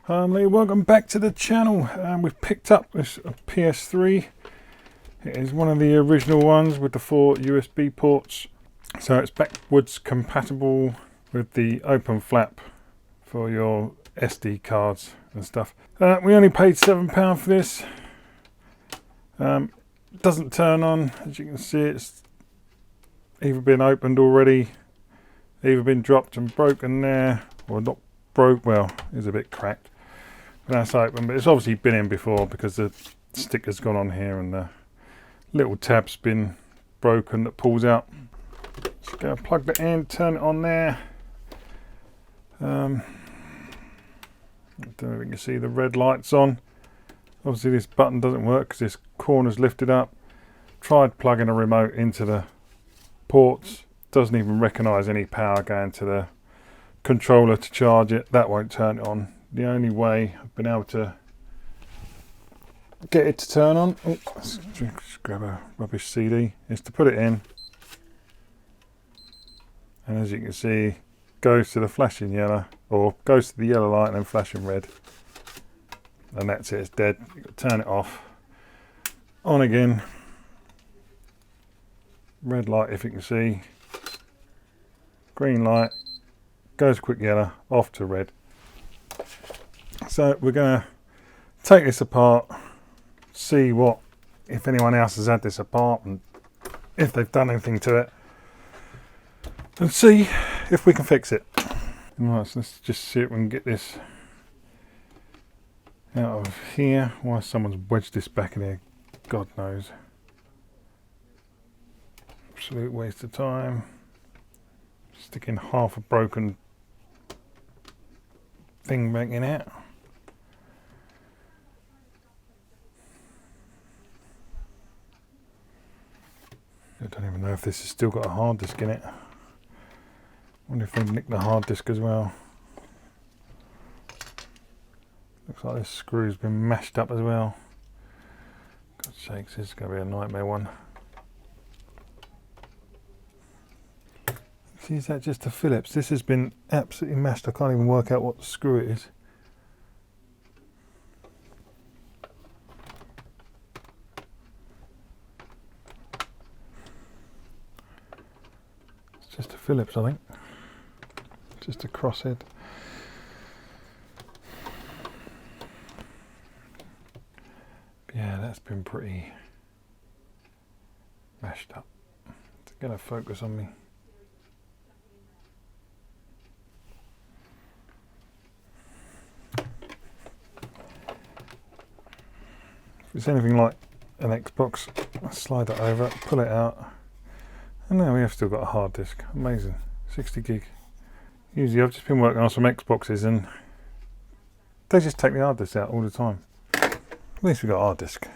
Welcome back to the channel. We've picked up this PS3. It is one of the original ones with the 4 USB ports. So it's backwards compatible with the open flap for your SD cards and stuff. We only paid £7 for this. Doesn't turn on, as you can see. It's either been opened already, either been dropped and broken there, or not broke. Well, it's a bit cracked. But that's open, but it's obviously been in before because the sticker's gone on here and the little tab's been broken that pulls out. Just go plug that in, turn it on there. I don't know if you can see the red lights on. Obviously this button doesn't work because this corner's lifted up. Tried plugging a remote into the ports, doesn't even recognise any power going to the controller to charge it. That won't turn it on. The only way I've been able to get it to turn on, let's just grab a rubbish CD, is to put it in, and as you can see, goes to the flashing yellow, or goes to the yellow light and then flashing red, and that's it, it's dead. You've got to turn it off, on again, red light if you can see, green light, goes quick yellow, off to red. So we're going to take this apart, see what, if anyone else has had this apart and if they've done anything to it, and see if we can fix it. Right, so let's just see if we can get this out of here. Why someone's wedged this back in here, God knows. Absolute waste of time. Sticking half a broken thing back in it. I don't even know if this has still got a hard disk in it. I wonder if they nicked the hard disk as well. Looks like this screw's been mashed up as well. God's sakes, this is going to be a nightmare one. See, is that just a Phillips? This has been absolutely mashed. I can't even work out what screw it is. It's just a Phillips, I think. Just a crosshead. Yeah, that's been pretty mashed up. It's going to focus on me. If it's anything like an Xbox, I'll slide it over, pull it out, and now we have still got a hard disk. Amazing. 60 gig. Usually I've just been working on some Xboxes and they just take the hard disk out all the time. At least we've got a hard disk.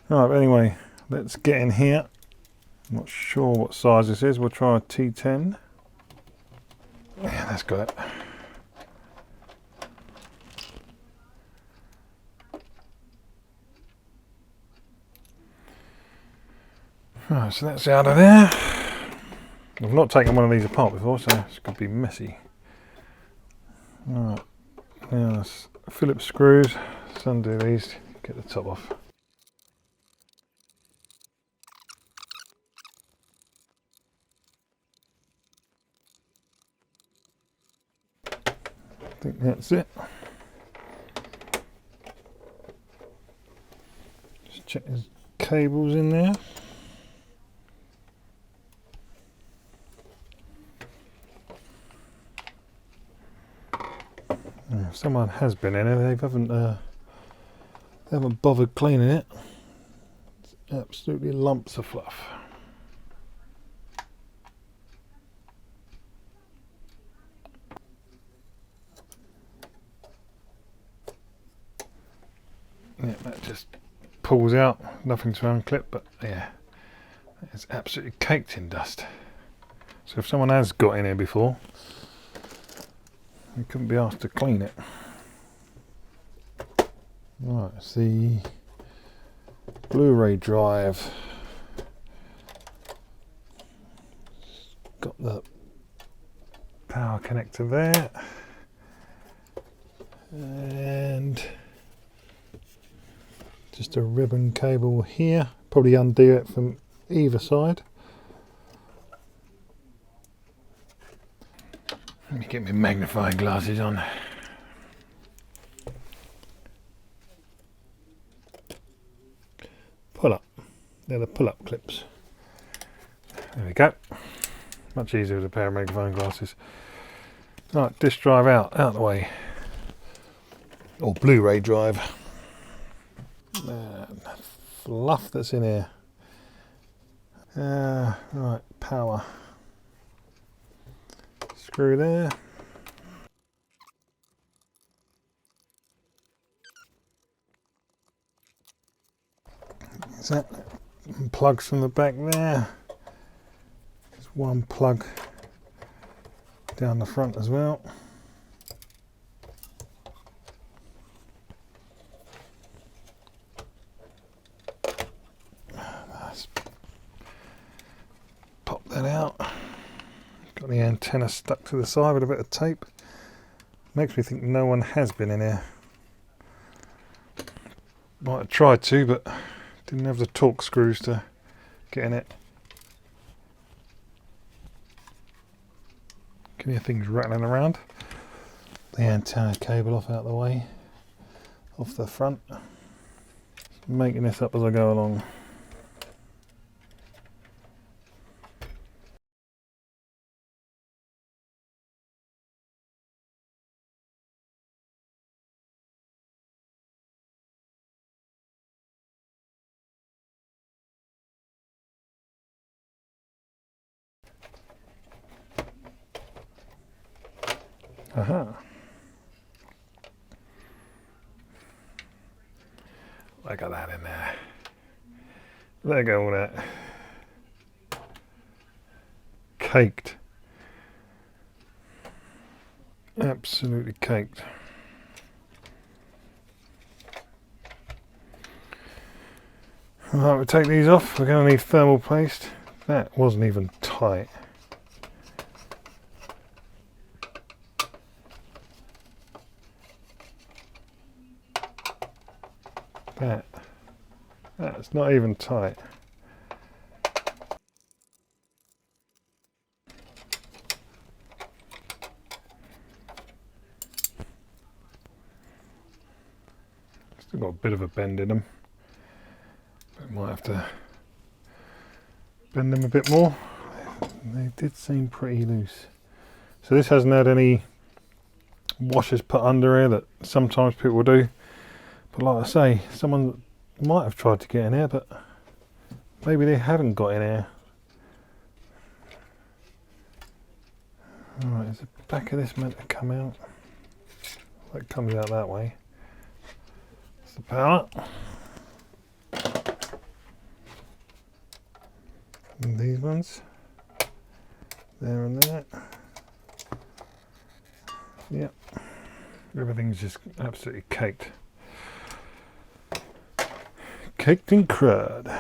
Right, but anyway, let's get in here. I'm not sure what size this is. We'll try a T10. Yeah, that's got it. Right, so that's out of there. I've not taken one of these apart before, so this could be messy. Right, now let's Phillips screws. Let's undo these, get the top off. I think that's it. Just check there's cables in there. Someone has been in it. They haven't bothered cleaning it. It's absolutely lumps of fluff. Yeah, that just pulls out. Nothing to unclip, but yeah, it's absolutely caked in dust. So if someone has got in here before, you couldn't be asked to clean it. Right, it's the Blu-ray drive. Got the power connector there. and just a ribbon cable here, probably undo it from either side. Let me get my magnifying glasses on. Pull up, they're the pull up clips. There we go, much easier with a pair of magnifying glasses. Right, disk drive out of the way, or Blu-ray drive. Man, fluff that's in here. Right, power. Screw there. Is that plugs from the back there? There's one plug down the front as well. Pop that out. Got the antenna stuck to the side with a bit of tape. Makes me think no one has been in here. Might have tried to, but didn't have the torque screws to get in it. Can hear things rattling around. The antenna cable off out the way, off the front. Making this up as I go along. Aha. I got that in there. There go all that. Caked. Absolutely caked. Right, we'll take these off. We're going to need thermal paste. That wasn't even tight. That's not even tight. Still got a bit of a bend in them. But might have to bend them a bit more. They did seem pretty loose. So this hasn't had any washers put under here that sometimes people do. But like I say, someone might have tried to get in here, but maybe they haven't got in here. Alright, is the back of this meant to come out? That comes out that way. That's the power. And these ones. There and there. Yep. Everything's just absolutely caked. Caked in crud.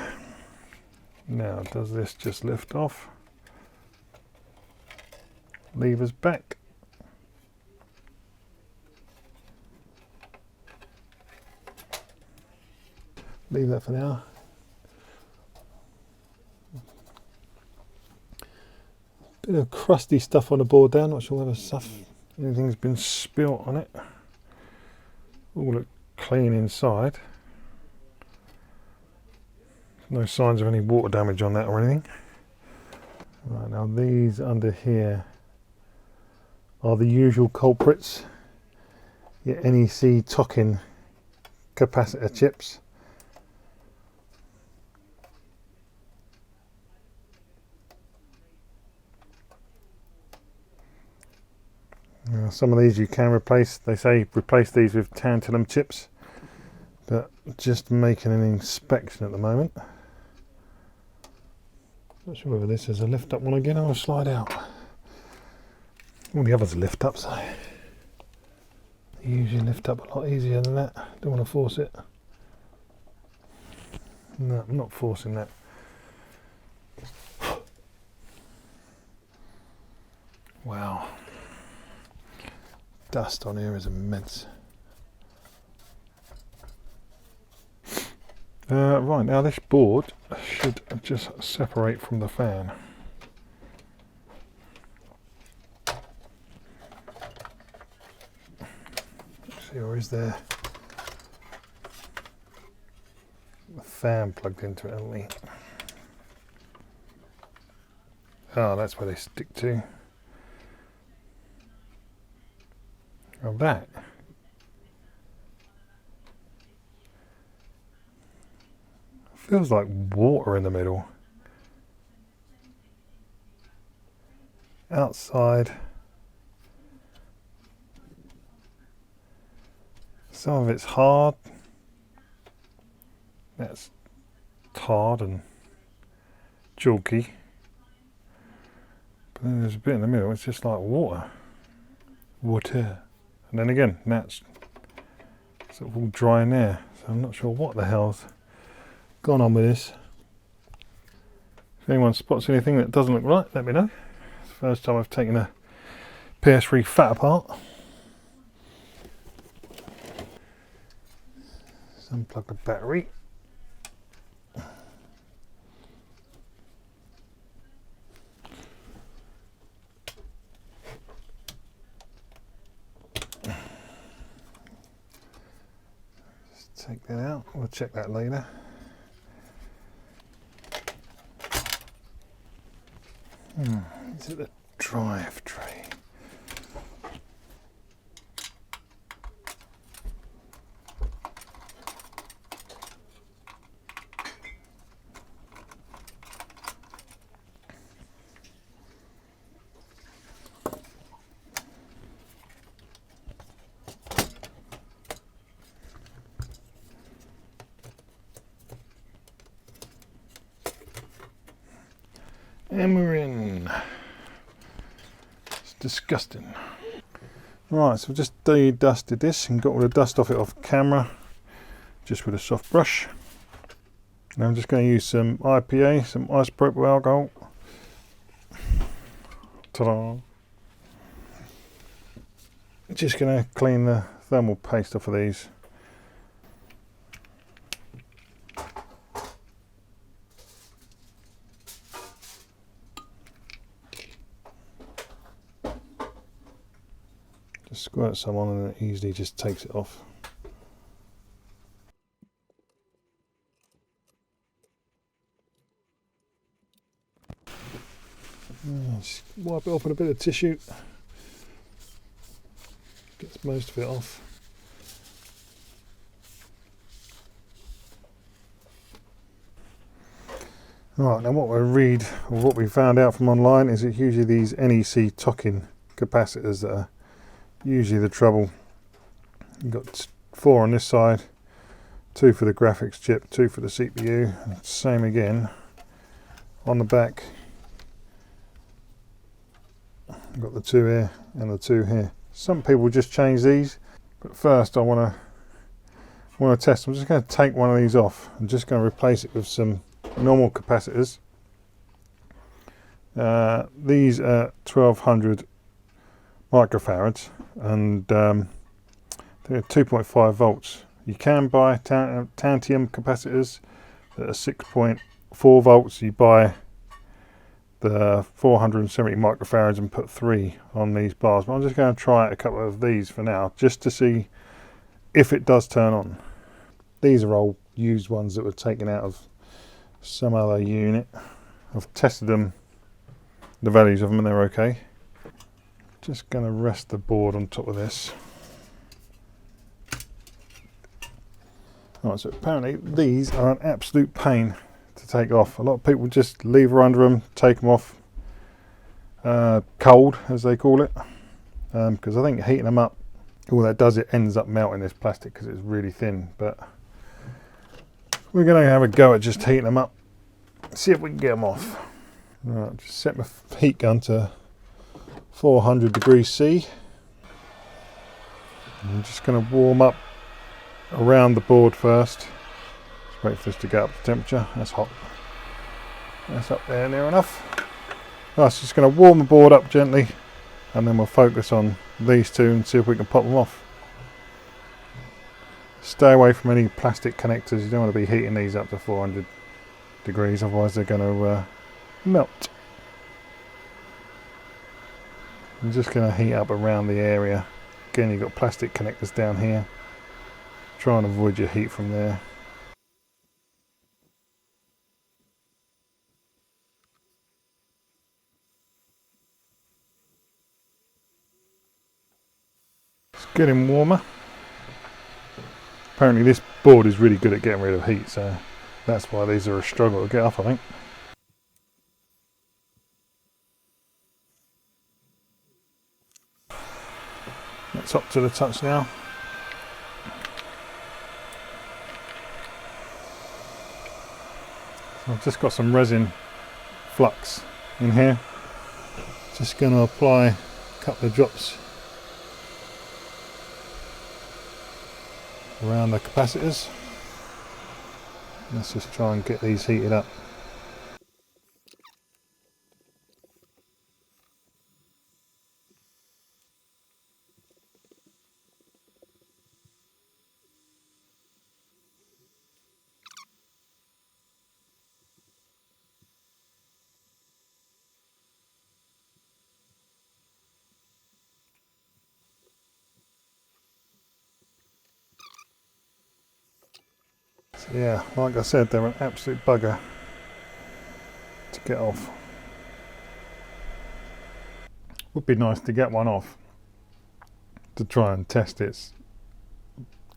Now, does this just lift off? Levers back. Leave that for now. Bit of crusty stuff on the board there. Not sure whether anything's been spilt on it. All look clean inside. No signs of any water damage on that or anything. Right, now these under here are the usual culprits. Your NEC TOKIN capacitor chips. Now, some of these you can replace. They say replace these with tantalum chips, but just making an inspection at the moment. Not sure whether this is a lift up one again or a slide out. All the others are lift ups. They usually lift up a lot easier than that. Don't want to force it. No, I'm not forcing that. Wow. Dust on here is immense. Right, now this board should just separate from the fan. Let's see, or is there a fan plugged into it only? Oh, that's where they stick to. Oh, that. Feels like water in the middle. Outside. Some of it's hard. That's hard and chalky. But then there's a bit in the middle, it's just like water. Water. And then again, that's sort of all dry in there. So I'm not sure what the hell's gone on with this. If anyone spots anything that doesn't look right, let me know. It's the first time I've taken a PS3 fat apart. Let's unplug the battery. Just take that out, we'll check that later. Is it the drive tray? And we're in. It's disgusting. Right, so I've just de-dusted this and got all the dust off it off camera, just with a soft brush. Now I'm just going to use some IPA, some isopropyl alcohol. Ta-da! Just going to clean the thermal paste off of these. Just squirt some on and it easily just takes it off. Just wipe it off with a bit of tissue. Gets most of it off. Right, now what we found out from online is it's usually these NEC TOKIN capacitors that are usually the trouble. You've got 4 on this side, 2 for the graphics chip, 2 for the CPU, and same again on the back. I've got the 2 here and the 2 here. Some people just change these, but first I want to test. I'm just going to take one of these off. I'm just going to replace it with some normal capacitors. These are 1200 microfarads and they're 2.5 volts. You can buy tantalum capacitors that are 6.4 volts. You buy the 470 microfarads and put 3 on these bars, but I'm just going to try a couple of these for now just to see if it does turn on. These are old used ones that were taken out of some other unit. I've tested them, the values of them, and they're okay. Just going to rest the board on top of this. Right, so apparently these are an absolute pain to take off. A lot of people just lever under them, take them off cold, as they call it, because I think heating them up, all that does, it ends up melting this plastic because it's really thin. But we're going to have a go at just heating them up, see if we can get them off. Right, just set my heat gun to 400 degrees C. I'm just going to warm up around the board first. Just wait for this to get up to temperature. That's hot. That's up there near enough. Right, so just going to warm the board up gently, and then we'll focus on these two and see if we can pop them off. Stay away from any plastic connectors. You don't want to be heating these up to 400 degrees, otherwise they're going to melt. I'm just going to heat up around the area. Again, you've got plastic connectors down here. Try and avoid your heat from there. It's getting warmer. Apparently this board is really good at getting rid of heat, so that's why these are a struggle to get off, I think. It's up to the touch now. So I've just got some resin flux in here. Just going to apply a couple of drops around the capacitors. Let's just try and get these heated up. So yeah, like I said, they're an absolute bugger to get off. Would be nice to get one off to try and test its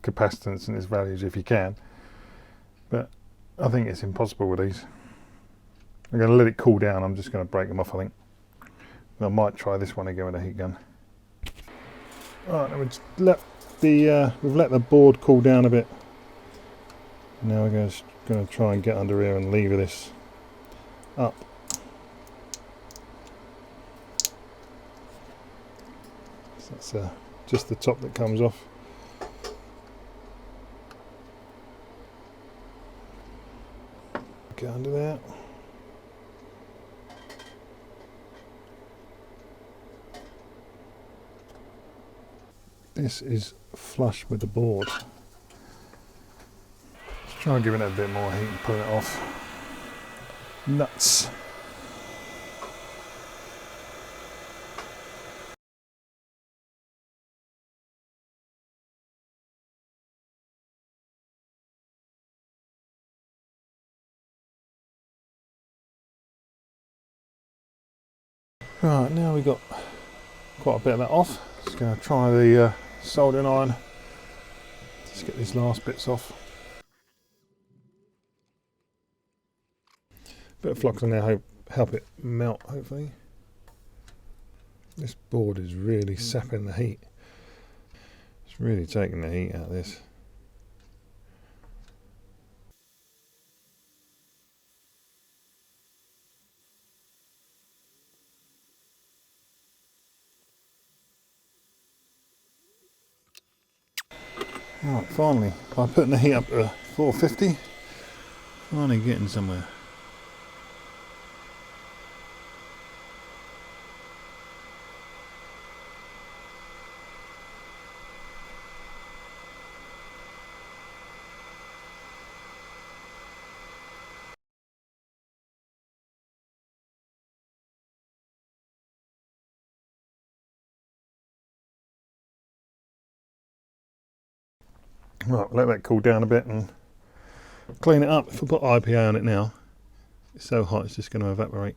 capacitance and its values if you can, but I think it's impossible with these. I'm going to let it cool down. I'm just going to break them off, I think. I might try this one again with a heat gun. Alright, we've let the board cool down a bit. Now we're going to try and get under here and lever this up. So that's just the top that comes off. Get under there. This is flush with the board. Let's try and give it a bit more heat and pull it off. Nuts. Right, now we've got quite a bit of that off. Just going to try the soldering iron. Just get these last bits off. Bit of flux will now help it melt, hopefully. This board is really sapping the heat. It's really taking the heat out of this. Right, finally, by putting the heat up to 450, finally getting somewhere. Right, let that cool down a bit and clean it up. If we put IPA on it now, it's so hot it's just going to evaporate.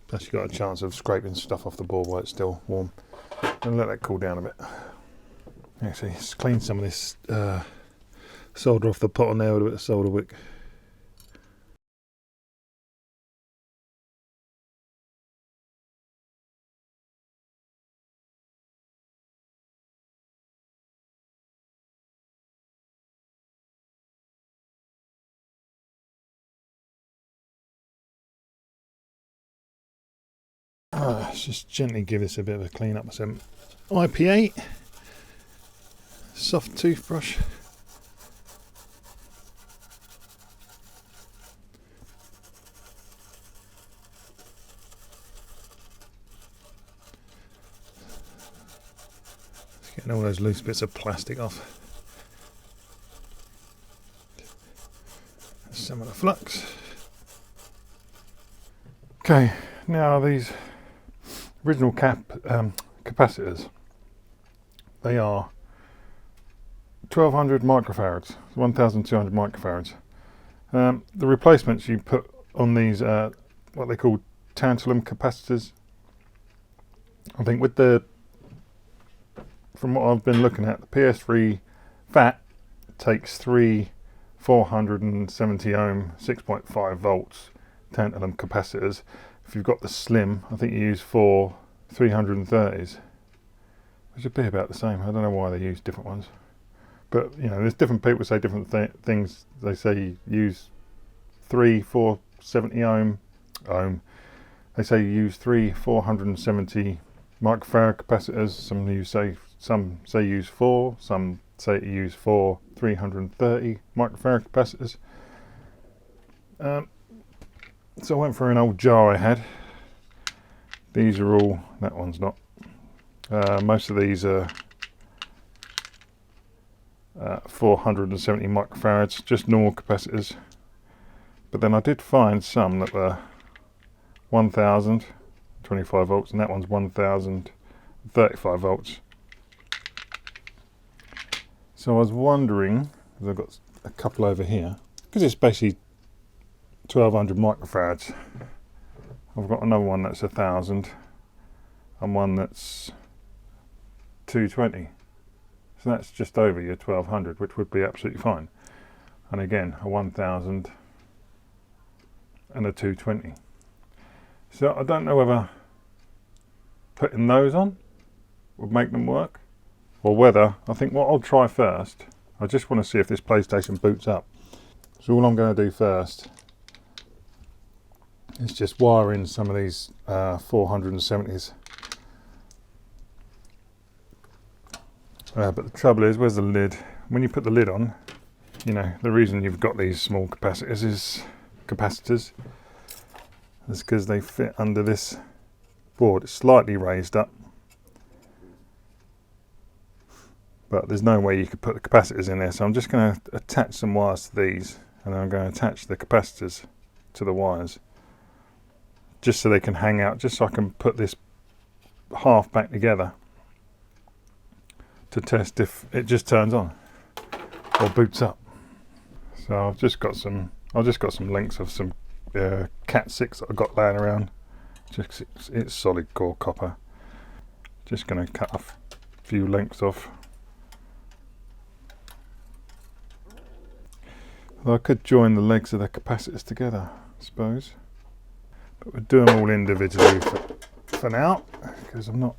Plus you've got a chance of scraping stuff off the board while it's still warm. And let that cool down a bit. Actually, let's clean some of this solder off the pot on there with a bit of solder wick. Let's just gently give this a bit of a clean up with some IPA, soft toothbrush. Let's Getting all those loose bits of plastic off. That's some of the flux. Okay, now these original capacitors, they are 1200 microfarads, 1200 microfarads. The replacements you put on these, what they call tantalum capacitors, I think from what I've been looking at, the PS3 FAT takes 3 470 ohm 6.5 volts tantalum capacitors. If you've got the slim, I think you use 4 330s, which would be about the same. I don't know why they use different ones, but you know, there's different people say different things. They say use 3 470 ohm. They say you use 3 470 microfarad capacitors. Some say use 4. Some say you use 4 330 microfarad capacitors. So I went for an old jar I had. These are all, that one's not. Most of these are 470 microfarads, just normal capacitors. But then I did find some that were 1000, 25 volts, and that one's 1000, 35 volts. So I was wondering, because I've got a couple over here, because it's basically 1200 microfarads. I've got another one that's 1000 and one that's 220. So that's just over your 1200, which would be absolutely fine. And again, a 1000 and a 220. So I don't know whether putting those on would make them work, or whether, I think what I'll try first, I just want to see if this PlayStation boots up. So all I'm going to do first is just wire in some of these 470s. But the trouble is, where's the lid? When you put the lid on, you know, the reason you've got these small capacitors is because they fit under this board. It's slightly raised up, but there's no way you could put the capacitors in there. So I'm just going to attach some wires to these, and then I'm going to attach the capacitors to the wires, just so they can hang out, just so I can put this half back together to test if it just turns on or boots up. So I've just got some links of some Cat 6 that I've got laying around. Just it's solid core copper. Just going to cut a few lengths off. Well, I could join the legs of the capacitors together, I suppose, but we'll do them all individually for now, because I'm not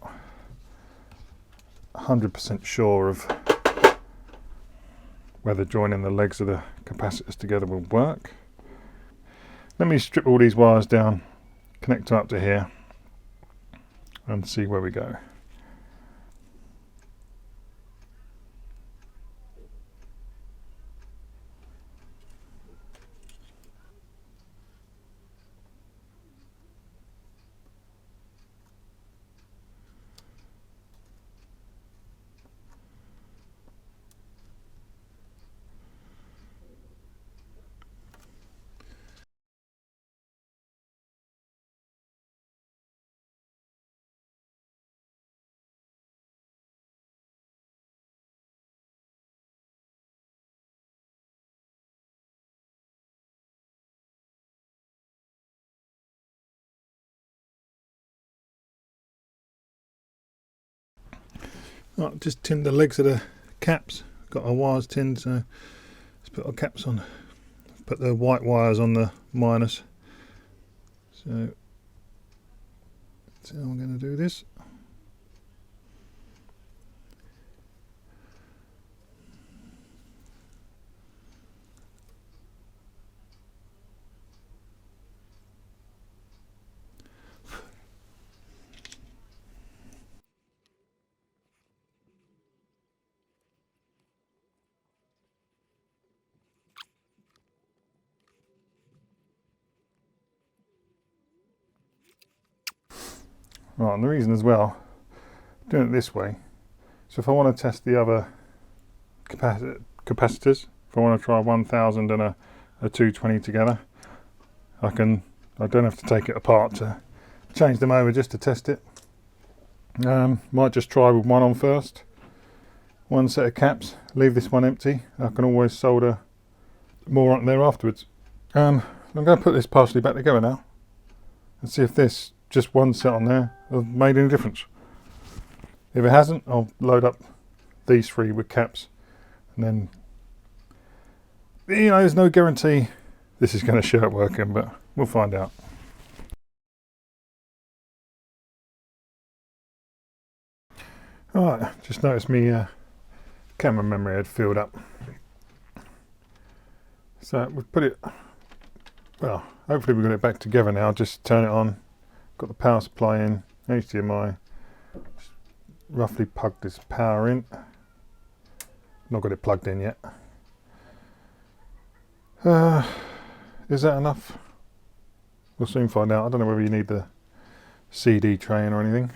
100% sure of whether joining the legs of the capacitors together will work. Let me strip all these wires down, connect them up to here, and see where we go. Right, just tinned the legs of the caps. Got our wires tinned, so let's put our caps on. Put the white wires on the minus. So that's how I'm going to do this. Right, and the reason as well, doing it this way, So if I want to test the other capacitors, if I want to try 1000 and a 220 together, I don't have to take it apart to change them over just to test it. Might just try with one on first, one set of caps, leave this one empty. I can always solder more on there afterwards. I'm going to put this partially back together now and see if this just one set on there has made any difference. If it hasn't, I'll load up these three with caps, and then, you know, there's no guarantee this is going to show it working, but we'll find out. Alright, just noticed me camera memory had filled up. So we've put it, well, hopefully we've got it back together now. Just turn it on, got the power supply in, HDMI, just roughly plugged this power in. Not got it plugged in yet. Is that enough? We'll soon find out. I don't know whether you need the CD tray in or anything.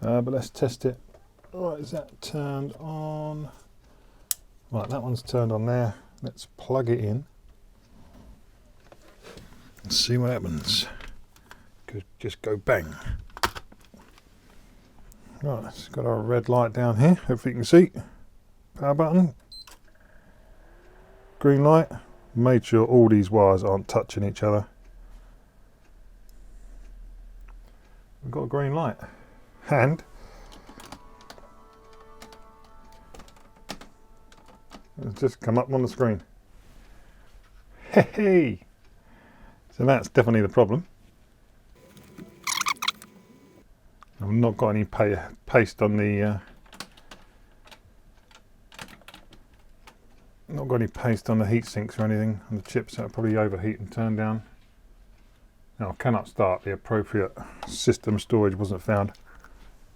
But let's test it. Right, is that turned on? Right, that one's turned on there. Let's plug it in and see what happens. Could just go bang. Right, it's got our red light down here. Hopefully you can see. Power button. Green light. Made sure all these wires aren't touching each other. We've got a green light. And it's just come up on the screen. Hey! So that's definitely the problem. I've not got any paste on the not got any paste on the heat sinks or anything on the chips. That'll probably overheat and turn down. Now I cannot start. The appropriate system storage wasn't found.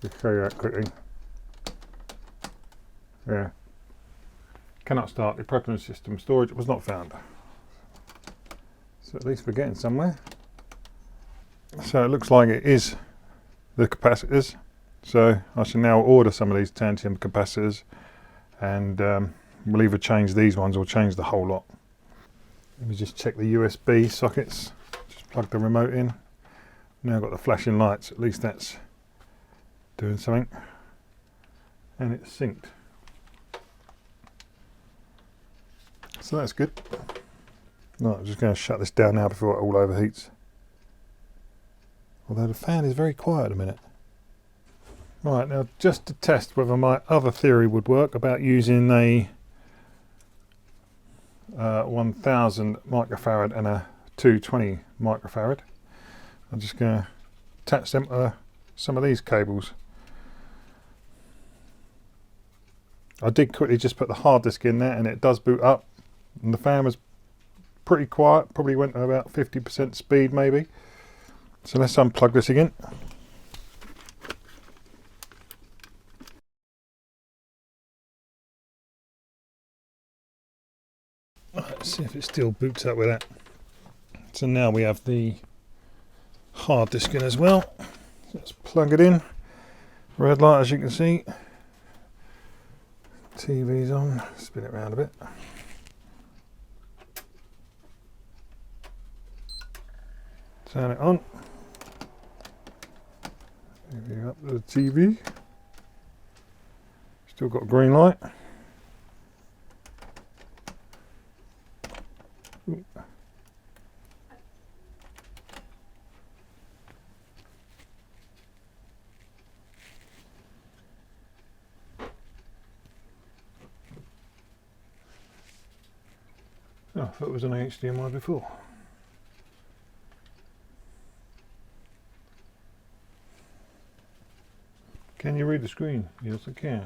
I'll show you that quickly. Yeah. Cannot start. The appropriate system storage was not found. So at least we're getting somewhere. So it looks like it is the capacitors. So I shall now order some of these tantalum capacitors, and we'll either change these ones or change the whole lot. Let me just check the USB sockets. Just plug the remote in. Now I've got the flashing lights. At least that's doing something. And it's synced. So that's good. Right, I'm just going to shut this down now before it all overheats. Although the fan is very quiet at the minute. Right, now just to test whether my other theory would work about using a 1000 microfarad and a 220 microfarad, I'm just going to attach them to some of these cables. I did quickly just put the hard disk in there and it does boot up, and the fan was pretty quiet, probably went to about 50% speed maybe. So let's unplug this again. Let's see if it still boots up with that. So now we have the hard disk in as well. Let's plug it in. Red light, as you can see. TV's on. Spin it around a bit. Turn it on. Maybe up to the TV. Still got green light. Ooh. Oh, I thought it was an HDMI before. Can you read the screen? Yes, I can.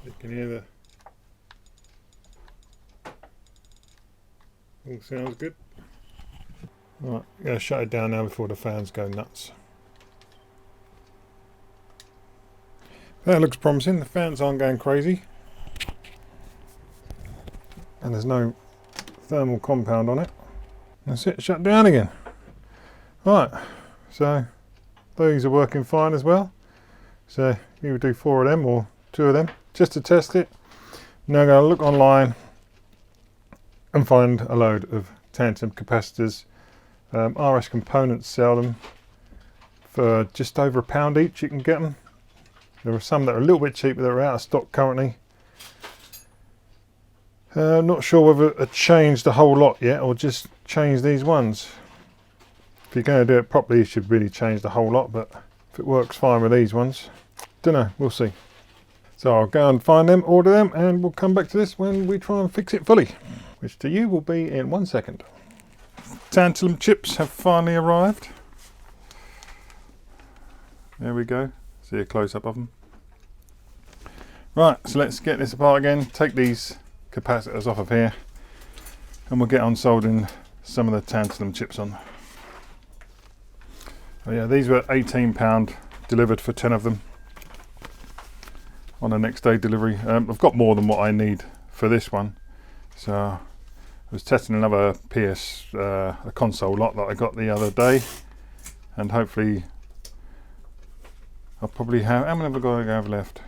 You can hear the... All sounds good. Right, I'm going to shut it down now before the fans go nuts. That looks promising. The fans aren't going crazy, and there's no thermal compound on it. That's it, shut down again. Right, so these are working fine as well. So you would do 4 of them or 2 of them just to test it. Now I'm going to look online and find a load of tantalum capacitors. RS Components sell them for just over £1 each. You can get them. There are some that are a little bit cheaper that are out of stock currently. Not sure whether it changed the whole lot yet or just changed these ones. If you're going to do it properly, you should really change the whole lot, but if it works fine with these ones, don't know, we'll see. So I'll go and find them, order them, and we'll come back to this when we try and fix it fully, which to you will be in 1 second. Tantalum chips have finally arrived. There we go. See a close-up of them. Right, so let's get this apart again. Take these capacitors off of here, and we'll get on soldering some of the tantalum chips on. Oh yeah, these were £18 delivered for 10 of them on a next day delivery. I've got more than what I need for this one, so I was testing another a console lot that I got the other day, and hopefully I'll probably have, how many have I got left?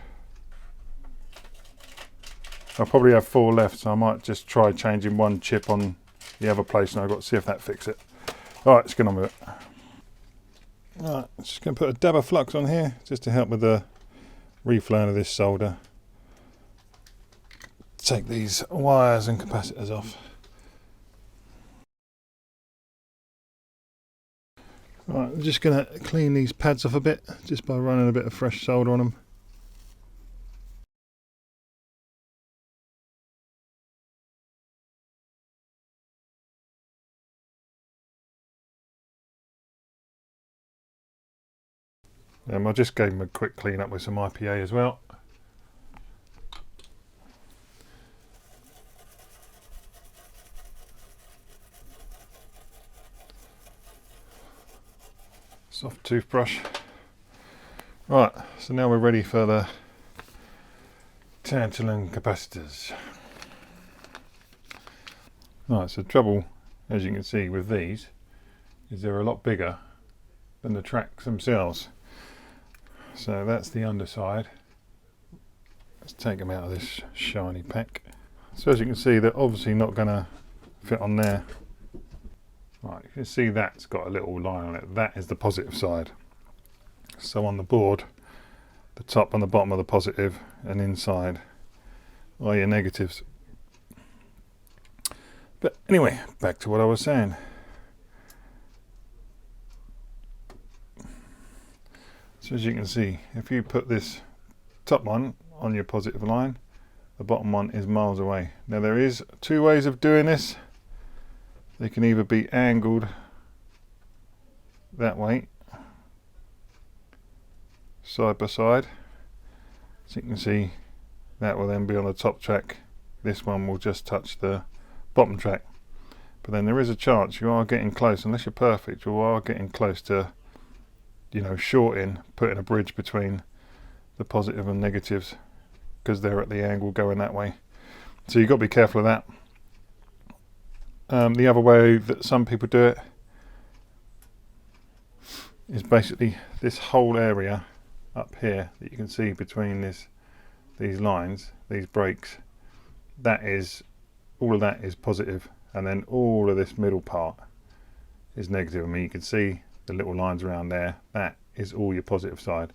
I'll probably have 4 left, so I might just try changing one chip on the other place, and I've got to see if that fixes it. Alright, let's get on with it. Alright, just going to put a dab of flux on here, just to help with the reflowing of this solder. Take these wires and capacitors off. Alright, I'm just going to clean these pads off a bit, just by running a bit of fresh solder on them. I just gave them a quick clean up with some IPA as well. Soft toothbrush. Right, so now we're ready for the tantalum capacitors. Right, so the trouble, as you can see with these, is they're a lot bigger than the tracks themselves. So that's the underside. Let's take them out of this shiny pack. So as you can see, they're obviously not going to fit on there. Right, you can see that's got a little line on it. That is the positive side. So on the board, the top and the bottom are the positive, and inside are your negatives. But anyway, back to what I was saying. So as you can see, if you put this top one on your positive line, the bottom one is miles away. Now there is 2 ways of doing this. They can either be angled that way, side by side. So you can see that will then be on the top track. This one will just touch the bottom track. But then there is a chance you are getting close, unless you're perfect, you are getting close to, you know, shorting, putting a bridge between the positive and negatives, because they're at the angle going that way. So you've got to be careful of that. The other way that some people do it is basically this whole area up here that you can see between these lines, these breaks, that is, all of that is positive, and then all of this middle part is negative. I mean, you can see the little lines around there, that is all your positive side,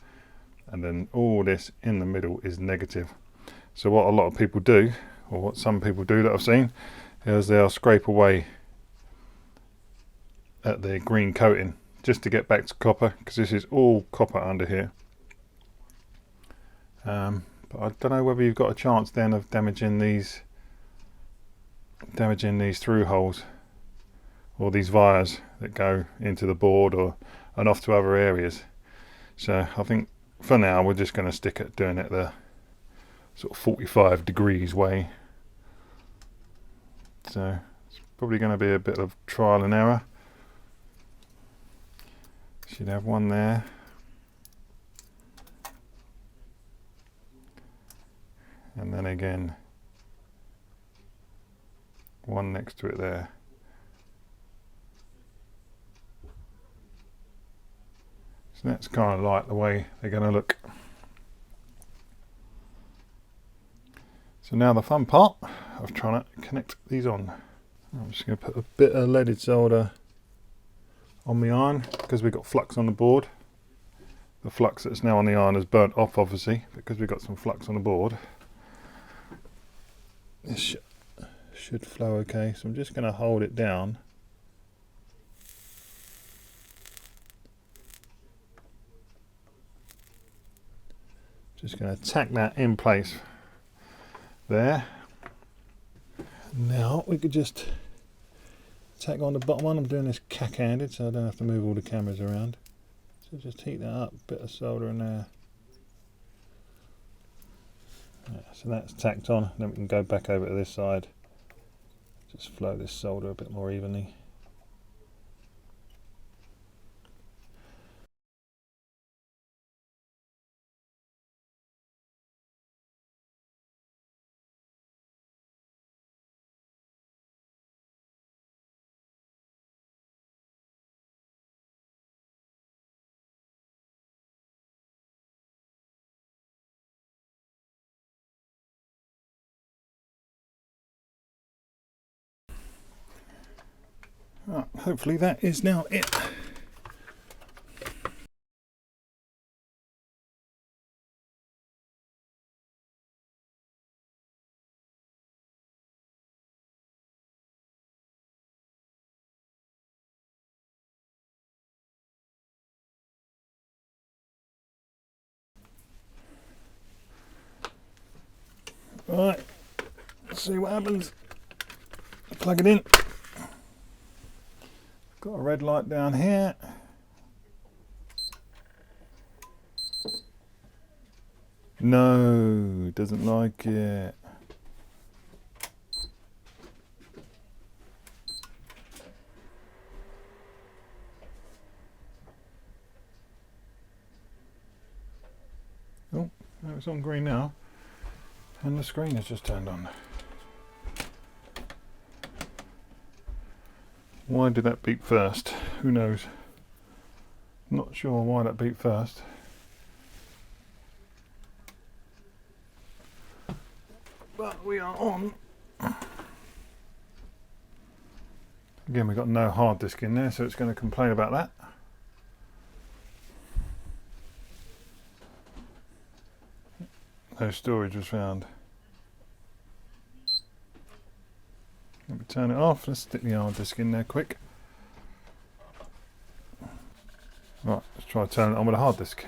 and then all this in the middle is negative. So what a lot of people do, or what some people do that I've seen, is they'll scrape away at the green coating just to get back to copper, because this is all copper under here. But I don't know whether you've got a chance then of damaging these through holes, or these wires that go into the board and off to other areas. So I think for now we're just going to stick at doing it the sort of 45 degrees way. So it's probably going to be a bit of trial and error. Should have one there. and then again one next to it there. So that's kind of like the way they're going to look. So now the fun part of trying to connect these on. I'm just going to put a bit of leaded solder on the iron because we've got flux on the board. The flux that's now on the iron is burnt off, obviously, because we've got some flux on the board. This should flow okay, so I'm just going to hold it down. Just going to tack that in place there. Now we could just tack on the bottom one. I'm doing this cack-handed so I don't have to move all the cameras around. So just heat that up, bit of solder in there. Yeah, so that's tacked on, then we can go back over to this side. Just flow this solder a bit more evenly. Right, hopefully that is now it. Right, let's see what happens. Plug it in. Got a red light down here. No, doesn't like it. Oh, no, it's on green now. And the screen has just turned on. Why did that beep first? Who knows? Not sure why that beeped first. But we are on. Again, we've got no hard disk in there, so it's going to complain about that. No storage was found. Let me turn it off. Let's stick the hard disk in there quick. Right, let's try to turn it on with a hard disk.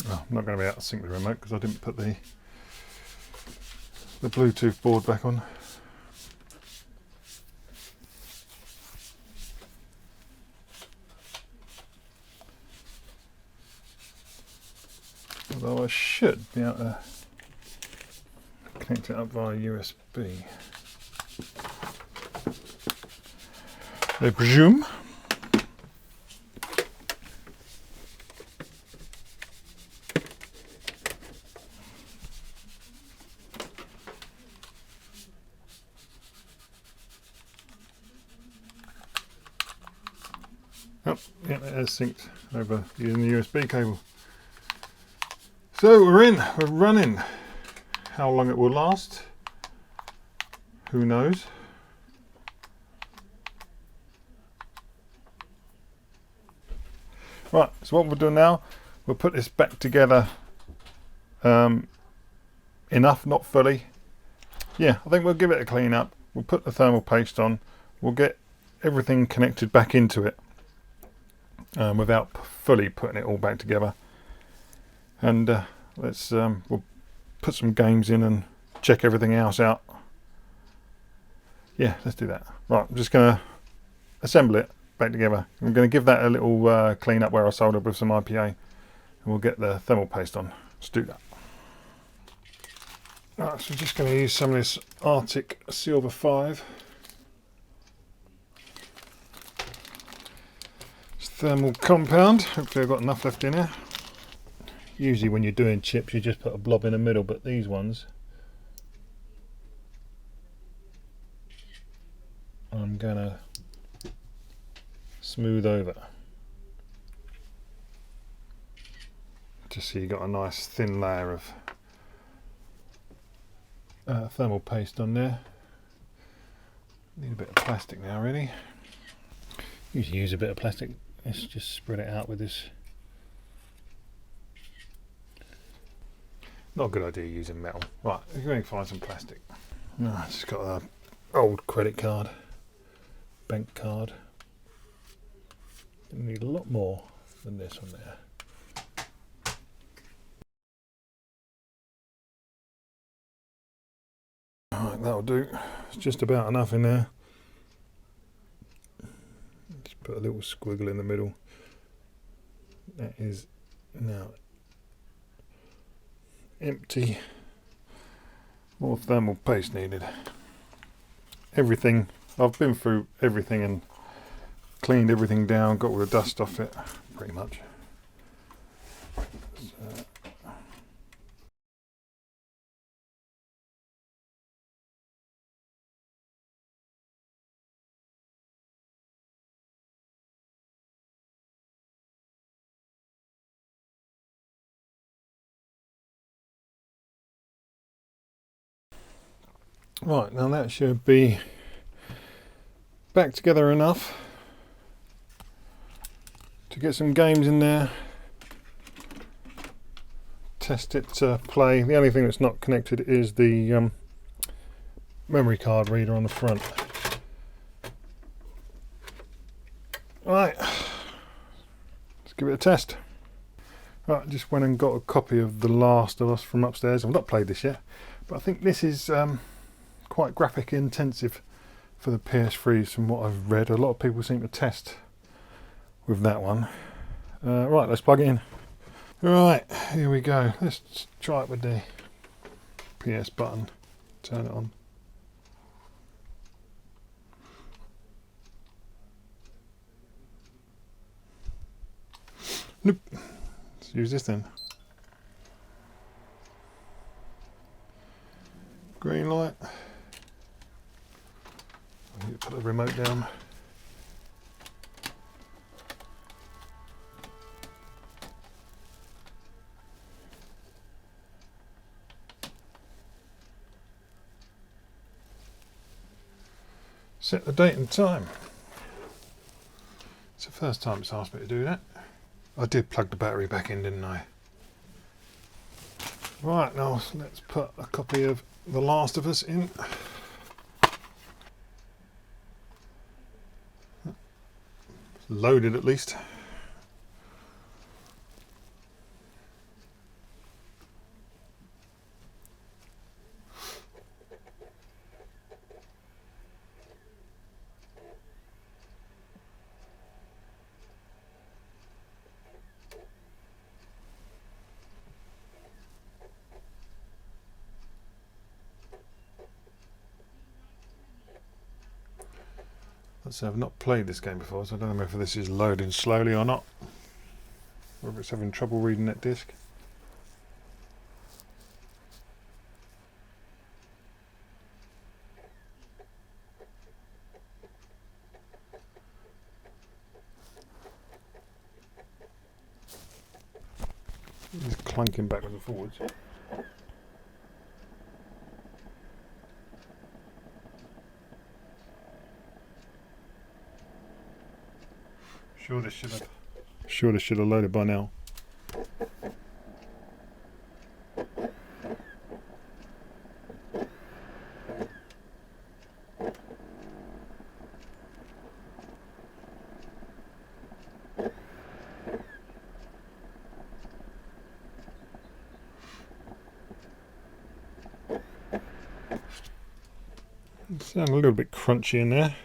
Oh, I'm not going to be able to sync the remote because I didn't put the Bluetooth board back on. Although I should be able to connect it up via USB. I presume. Oh, yeah, it is synced over using the USB cable. So we're running. How long it will last, who knows? Right, so what we'll do now, we'll put this back together enough, not fully. Yeah, I think we'll give it a clean up. We'll put the thermal paste on. We'll get everything connected back into it without fully putting it all back together. And we'll put some games in and check everything else out. Yeah, let's do that. Right, I'm just going to assemble it back together. I'm going to give that a little clean up where I soldered with some IPA, and we'll get the thermal paste on. Let's do that. Right, so we're just going to use some of this Arctic Silver 5. It's thermal compound. Hopefully I've got enough left in here. Usually when you're doing chips you just put a blob in the middle, but these ones I'm going to smooth over. Just so you got a nice thin layer of thermal paste on there. Need a bit of plastic now really. Usually use a bit of plastic. Let's just spread it out with this. Not a good idea using metal. Right, we're going to find some plastic. I just got an old credit card, bank card. Need a lot more than this one there. Alright, that'll do. It's just about enough in there. Just put a little squiggle in the middle. That is now empty. More thermal paste needed. Everything, I've been through everything and cleaned everything down, got all the dust off it, pretty much. So. Right, now that should be back together enough to get some games in there, test it to play. The only thing that's not connected is the memory card reader on the front. Right, let's give it a test. Right, just went and got a copy of The Last of Us from upstairs. I've not played this yet, but I think this is quite graphic intensive for the PS3s from what I've read. A lot of people seem to test with that one. Right, let's plug it in. Right, here we go. Let's try it with the PS button. Turn it on. Nope. Let's use this then. Green light. I need to put the remote down. Set the date and time. It's the first time it's asked me to do that. I did plug the battery back in, didn't I? Right, now let's put a copy of The Last of Us in. Loaded at least. So I've not played this game before, so I don't know if this is loading slowly or not, or if it's having trouble reading that disc. It's clunking backwards and forwards. Sure this should have loaded by now. It sounds a little bit crunchy in there.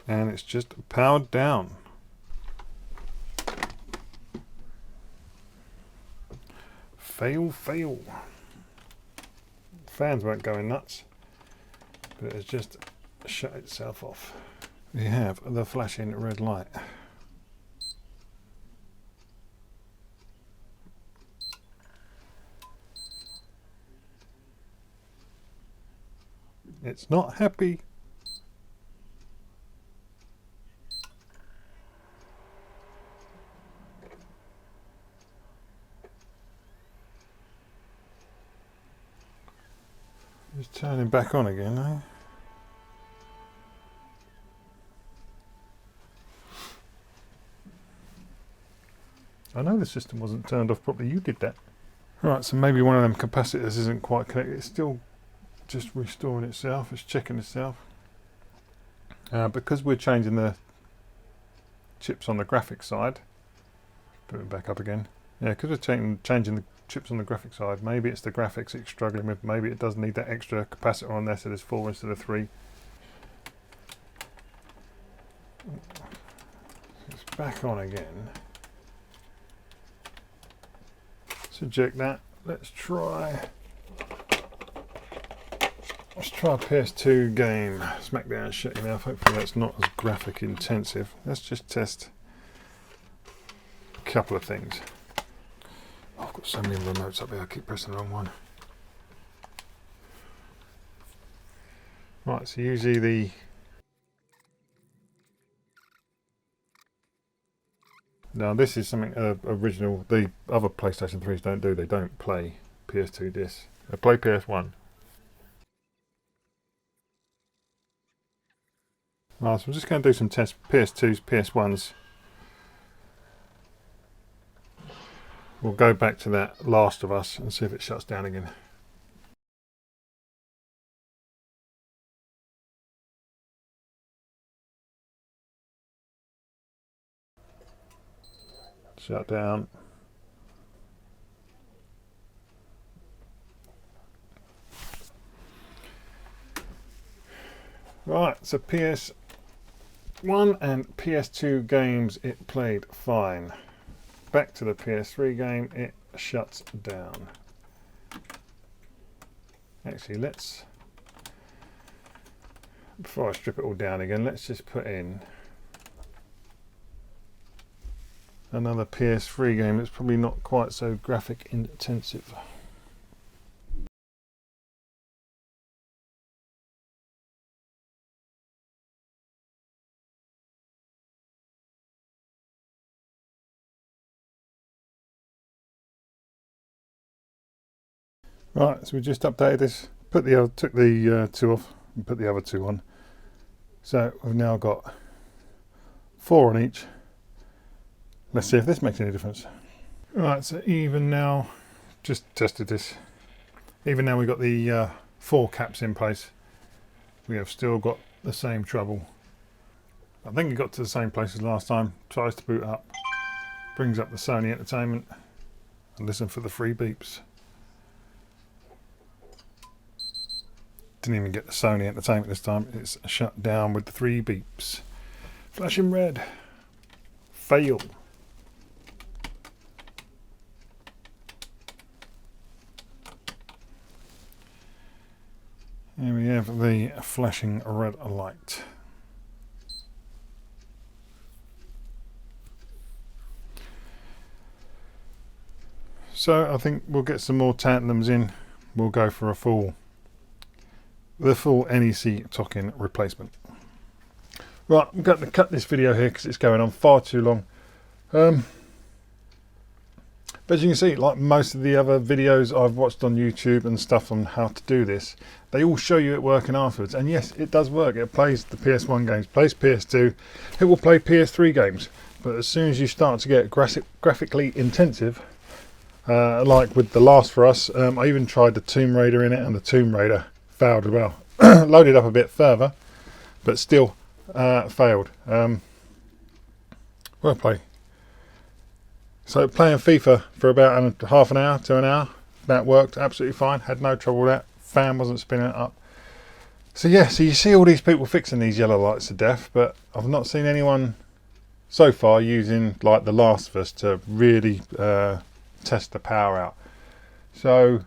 and it's just powered down. Fail, fail. Fans weren't going nuts, but it's just shut itself off. We have the flashing red light. It's not happy. Just turning back on again, eh? I know the system wasn't turned off properly. You did that. Right, so maybe one of them capacitors isn't quite connected. It's still just restoring itself. It's checking itself. Because we're changing the chips on the graphics side. Put it back up again. Yeah, because we're changing the chips on the graphics side. Maybe it's the graphics it's struggling with. Maybe it does need that extra capacitor on there, so there's 4 instead of 3. It's back on again. Let's eject that. Let's try a PS2 game. Smackdown, shut your mouth. Hopefully that's not as graphic intensive. Let's just test a couple of things. Oh, I've got so many remotes up here, I keep pressing the wrong one. Right, so usually the now this is something original. The other PlayStation 3s don't do. They don't play PS2 discs. They play PS1. Right, so I'm just going to do some tests. PS2s, PS1s. We'll go back to that Last of Us and see if it shuts down again. Shut down. Right, so PS1 and PS2 games, it played fine. Back to the PS3 game, it shuts down. Actually, before I strip it all down again, let's just put in another PS3 game that's probably not quite so graphic intensive. Right, so we just updated this, took the 2 off and put the other 2 on. So we've now got 4 on each. Let's see if this makes any difference. Right, so even now, just tested this. Even now we've got the 4 caps in place. We have still got the same trouble. I think it got to the same place as last time. Tries to boot up, brings up the Sony Entertainment, and listen for the 3 beeps. Didn't even get the Sony Entertainment this time. It's shut down with the 3 beeps. Flashing red. Fail. Here we have the flashing red light. So I think we'll get some more tantalums in. We'll go for the full NEC TOKIN replacement. Right, I'm going to cut this video here because it's going on far too long. But as you can see, like most of the other videos I've watched on YouTube and stuff on how to do this, they all show you it working afterwards. And yes, it does work. It plays the PS1 games, plays PS2, it will play PS3 games. But as soon as you start to get graphically intensive, like with The Last of Us, I even tried the Tomb Raider in it, and the Tomb Raider failed as well. Loaded up a bit further, but still failed. Well played. So playing FIFA for about half an hour to an hour, that worked absolutely fine. Had no trouble with that. Fan wasn't spinning it up. So yeah, so you see all these people fixing these yellow lights to death, but I've not seen anyone so far using like The Last of Us to really test the power out. So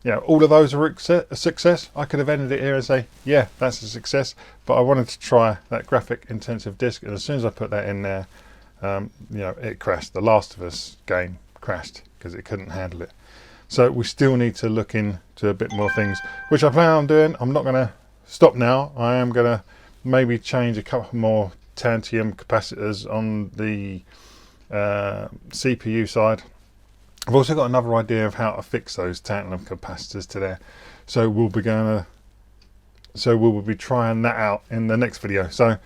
yeah, all of those are a success. I could have ended it here and say, yeah, that's a success, but I wanted to try that graphic intensive disc, and as soon as I put that in there, you know, it crashed. The Last of Us game crashed because it couldn't handle it. So we still need to look into a bit more things, which I plan on doing. I'm not going to stop now. I am going to maybe change a couple more tantalum capacitors on the CPU side. I've also got another idea of how to fix those tantalum capacitors to there, so we'll be trying that out in the next video. So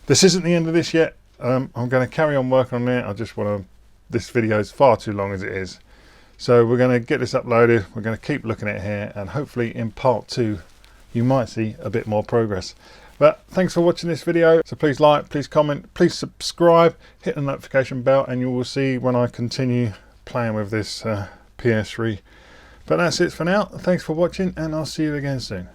this isn't the end of this yet. I'm going to carry on working on it. I just want to, this video is far too long as it is, so we're going to get this uploaded. We're going to keep looking at it here, and hopefully in part 2 you might see a bit more progress. But thanks for watching this video. So please like, please comment, please subscribe, hit the notification bell, and you will see when I continue playing with this PS3. But that's it for now. Thanks for watching, and I'll see you again soon.